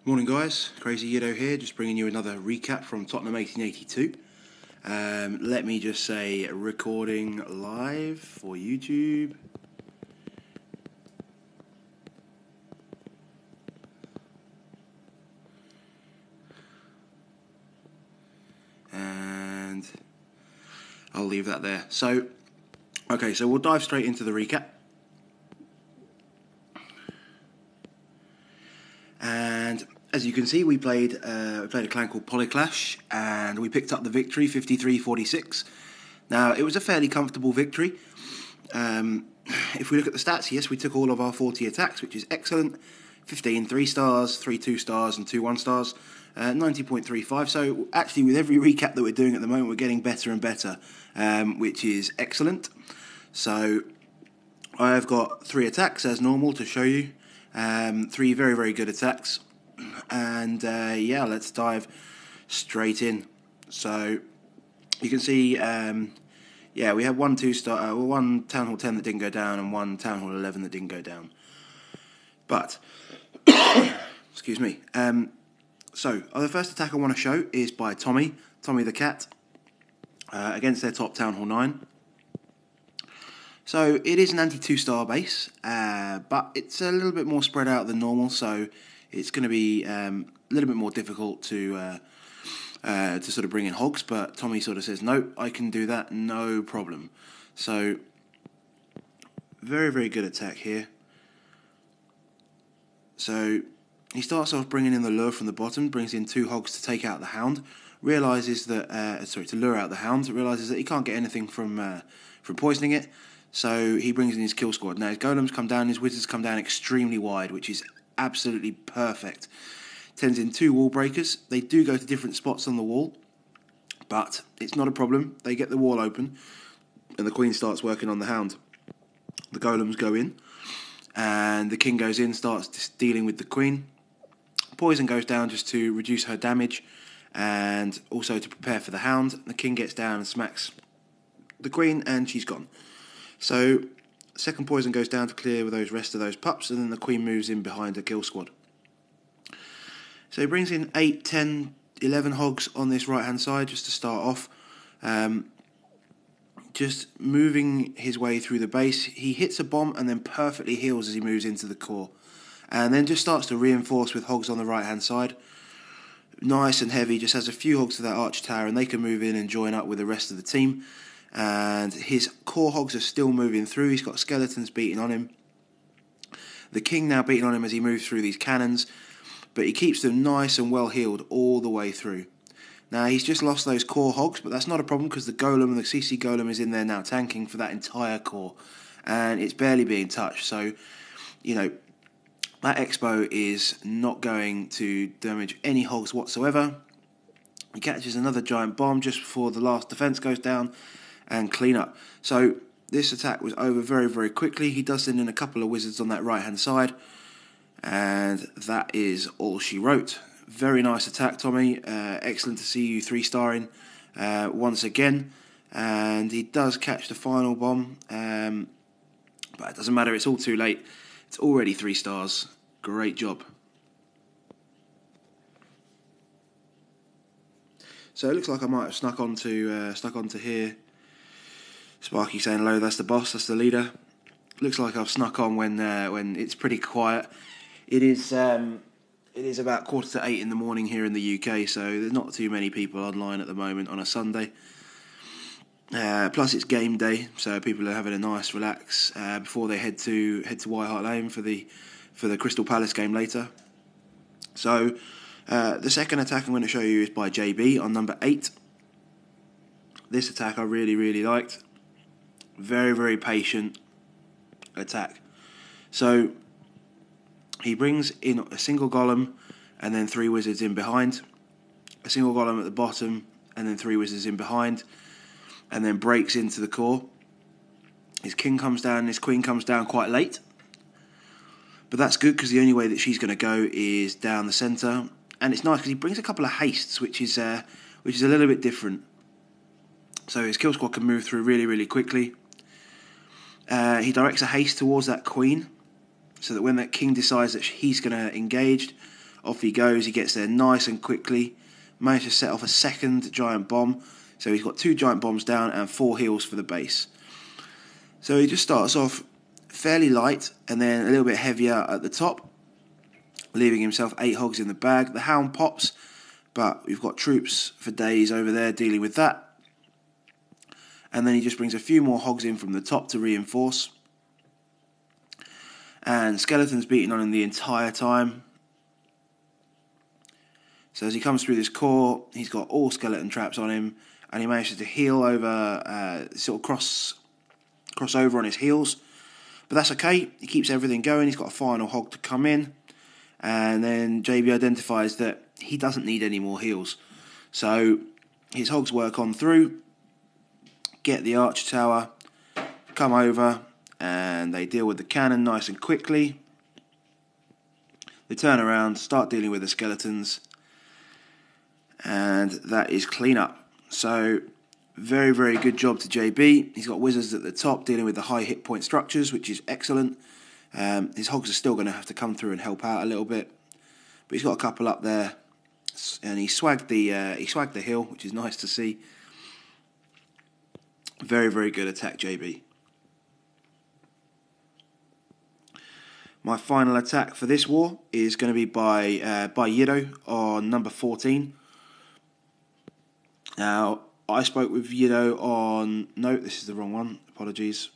Morning guys, Crazy Yiddo here, just bringing you another recap from Tottenham 1882. Let me just say, recording live for YouTube. And I'll leave that there. So we'll dive straight into the recap. And as you can see, we played a clan called Policlash, and we picked up the victory, 53-46. Now, it was a fairly comfortable victory. If we look at the stats, yes, we took all of our 40 attacks, which is excellent. 15 3 stars, 3 2 stars, and 2 1 stars. 90.35. So actually, with every recap that we're doing at the moment, we're getting better and better, which is excellent. So I've got 3 attacks as normal to show you. 3 very, very good attacks. And yeah, let's dive straight in. So you can see, yeah, we had one Town Hall 10 that didn't go down and one Town Hall 11 that didn't go down. But, excuse me. So the first attack I want to show is by Tommy the Cat, against their top Town Hall 9. So it is an anti-2-star base, but it's a little bit more spread out than normal, so it's going to be a little bit more difficult to sort of bring in hogs, but Tommy sort of says, no, I can do that, no problem. So, very, very good attack here. So, he starts off bringing in the lure from the bottom, brings in 2 hogs to take out the hound, realises that, to lure out the hound, realises that he can't get anything from poisoning it, so he brings in his kill squad. Now, his golems come down, his wizards come down extremely wide, which is absolutely perfect. Tends in 2 wall breakers. They do go to different spots on the wall, but it's not a problem. They get the wall open, and the queen starts working on the hound. The golems go in, and the king goes in, starts dealing with the queen. Poison goes down just to reduce her damage, and also to prepare for the hound. The king gets down and smacks the queen, and she's gone. So, second poison goes down to clear with those rest of those pups, and then the queen moves in behind her kill squad. So he brings in 8, 10, 11 hogs on this right-hand side just to start off. Just moving his way through the base. He hits a bomb and then perfectly heals as he moves into the core. And then just starts to reinforce with hogs on the right-hand side. Nice and heavy, just has a few hogs to that arch tower, and they can move in and join up with the rest of the team. And his core hogs are still moving through. He's got skeletons beating on him. The king now beating on him as he moves through these cannons, but he keeps them nice and well healed all the way through. Now, he's just lost those core hogs, but that's not a problem because the golem, the CC golem, is in there now tanking for that entire core, and it's barely being touched. So, you know, that expo is not going to damage any hogs whatsoever. He catches another giant bomb just before the last defense goes down, and clean up. So this attack was over very, very quickly. He does send in a couple of wizards on that right-hand side, and that is all she wrote. Very nice attack, Tommy. Excellent to see you 3-starring once again. And he does catch the final bomb, but it doesn't matter. It's all too late. It's already 3 stars. Great job. So it looks like I might have snuck onto here. Sparky saying hello. That's the boss. That's the leader. Looks like I've snuck on when it's pretty quiet. It is about 7:45 in the morning here in the UK, so there's not too many people online at the moment on a Sunday. Plus it's game day, so people are having a nice relax before they head to White Hart Lane for the Crystal Palace game later. So the second attack I'm going to show you is by JB on number 8. This attack I really, really liked. Very, very patient attack. So he brings in a single golem and then 3 wizards in behind. A single golem at the bottom and then 3 wizards in behind. And then breaks into the core. His king comes down and his queen comes down quite late. But that's good because the only way that she's going to go is down the centre. And it's nice because he brings a couple of hastes, which is a little bit different. So his kill squad can move through really, really quickly. He directs a haste towards that queen, so that when that king decides that he's going to engage, Off he goes. He gets there nice and quickly. Managed to set off a second giant bomb. So he's got 2 giant bombs down and 4 heals for the base. So he just starts off fairly light and then a little bit heavier at the top, leaving himself 8 hogs in the bag. The hound pops, but we've got troops for days over there dealing with that. And then he just brings a few more hogs in from the top to reinforce. And Skeleton's beating on him the entire time. So as he comes through this core, he's got all skeleton traps on him, and he manages to heal over, sort of cross over on his heals. But that's okay, he keeps everything going. He's got a final hog to come in, and then JB identifies that he doesn't need any more heals. So his hogs work on through, get the archer tower, come over, and they deal with the cannon nice and quickly. They turn around, start dealing with the skeletons, and that is clean up. So very, very good job to JB. He's got wizards at the top dealing with the high hit point structures, which is excellent. His hogs are still going to have to come through and help out a little bit, but he's got a couple up there, and he swagged the hill, which is nice to see. Very, very good attack, JB. My final attack for this war is going to be by Yido on number 14. Now, I spoke with Yido on... No, this is the wrong one. Apologies.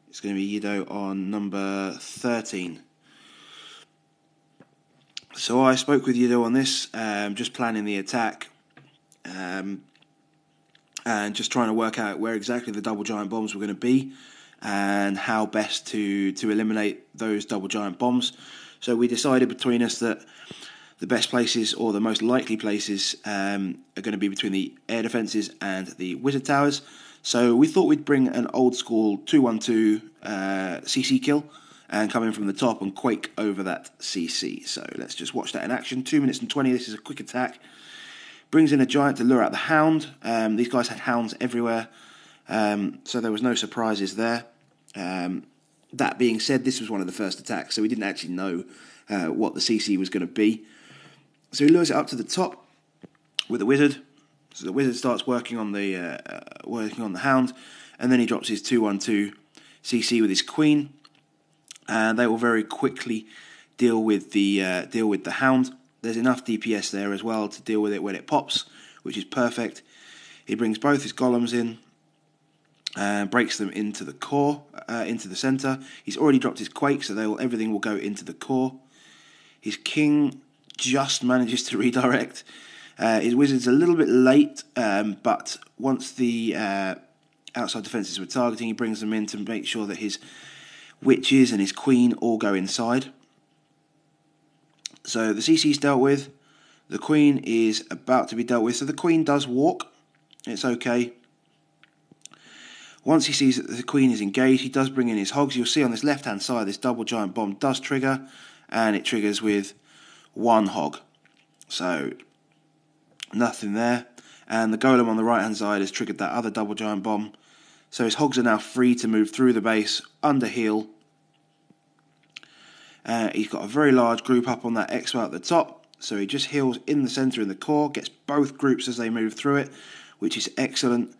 It's going to be Yido on number 13. So I spoke with Yido on this, just planning the attack, and just trying to work out where exactly the double giant bombs were going to be, and how best to eliminate those double giant bombs. So we decided between us that the best places, or the most likely places, are going to be between the air defences and the wizard towers. So we thought we'd bring an old school 2-1-2 CC kill and come in from the top and quake over that CC. So let's just watch that in action. 2 minutes and 20, this is a quick attack. Brings in a giant to lure out the hound. These guys had hounds everywhere, so there was no surprises there. That being said, this was one of the first attacks, so we didn't actually know what the CC was going to be. So he lures it up to the top with a wizard. So the wizard starts working on the hound, and then he drops his 2-1-2 CC with his queen, and they will very quickly deal with the hound. There's enough DPS there as well to deal with it when it pops, which is perfect. He brings both his golems in and breaks them into the core, into the centre. He's already dropped his quake, so everything will go into the core. His king just manages to redirect. His wizard's a little bit late, but once the outside defences were targeting, he brings them in to make sure that his witches and his queen all go inside. So the CC's dealt with. The queen is about to be dealt with. So the queen does walk. It's okay. Once he sees that the queen is engaged, he does bring in his hogs. You'll see on this left-hand side, this double giant bomb does trigger, and it triggers with 1 hog. So nothing there. And the golem on the right-hand side has triggered that other double giant bomb. So his hogs are now free to move through the base under heal. He's got a very large group up on that expo at the top, so he just heals in the centre in the core, gets both groups as they move through it, which is excellent.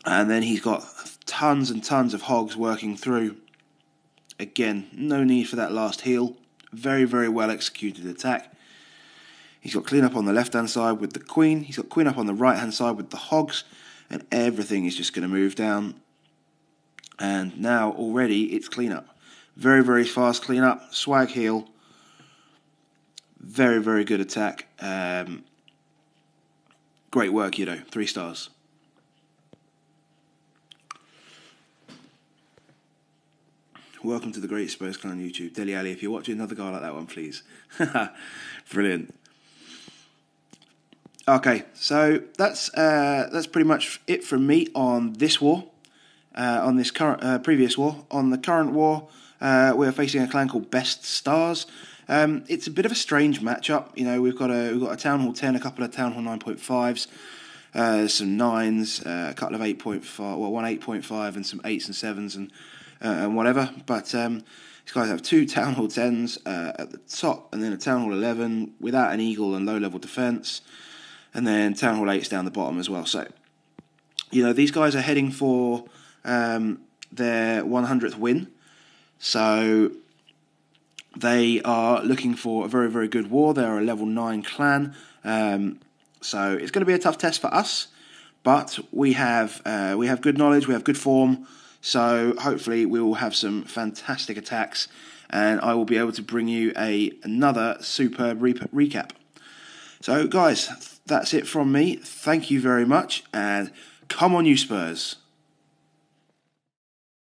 And then he's got tons and tons of hogs working through. Again, no need for that last heal. Very, very well executed attack. He's got clean up on the left-hand side with the queen. He's got queen up on the right-hand side with the hogs, and everything is just going to move down. And now already it's clean up. Very, very fast clean up. Swag heal. Very, very good attack. Great work, Yido. 3 stars. Welcome to the Great Spurs Clan YouTube. Deli Ali, if you're watching, another guy like that one, please. Brilliant. Okay, so that's pretty much it from me on this war. On this previous war. On the current war, we're facing a clan called Best Stars. It's a bit of a strange matchup. You know, we've got a Town Hall 10, a couple of Town Hall 9.5s. some 9s, a couple of 8.5, well, one 8.5 and some 8s and 7s and whatever. But these guys have 2 Town Hall 10s at the top, and then a Town Hall 11 without an Eagle and low-level defence, and then Town Hall 8s down the bottom as well. So, you know, these guys are heading for their 100th win. So they are looking for a very, very good war. They're a level 9 clan. So it's going to be a tough test for us. But we have good knowledge, we have good form. So hopefully we will have some fantastic attacks. And I will be able to bring you another superb recap. So guys, that's it from me. Thank you very much. And come on you Spurs.